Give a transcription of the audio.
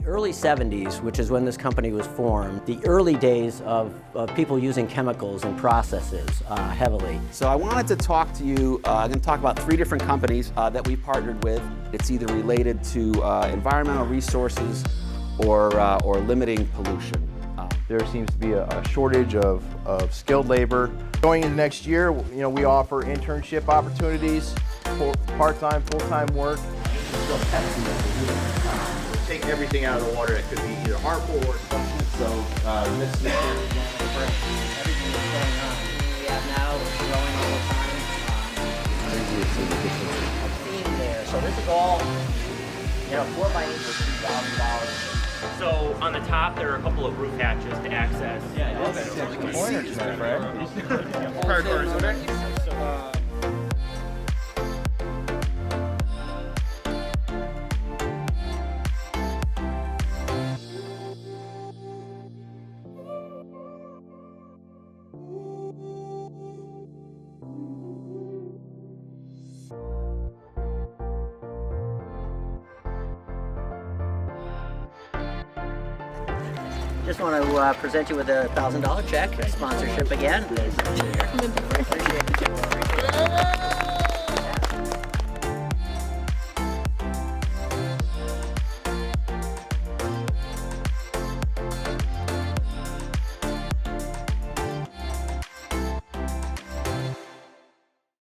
early 70s, which is when this company was formed, the early days of people using chemicals in processes heavily. So I wanted to talk to you, I'm going to talk about 3 different companies that we partnered with. It's either related to environmental resources or limiting pollution. There seems to be a shortage of skilled labor. Going into next year, we offer internship opportunities, part-time, full-time work. Take everything out of the water that could be either harmful or toxic. So this is everything that's going on. We have now is growing all the time. A theme there. So this is all, 4x8 is $2,000. So on the top, there are a couple of roof hatches to access. Pointers, my friend. Car doors, okay? Just want to present you with a $1,000 check, sponsorship again. Appreciate it.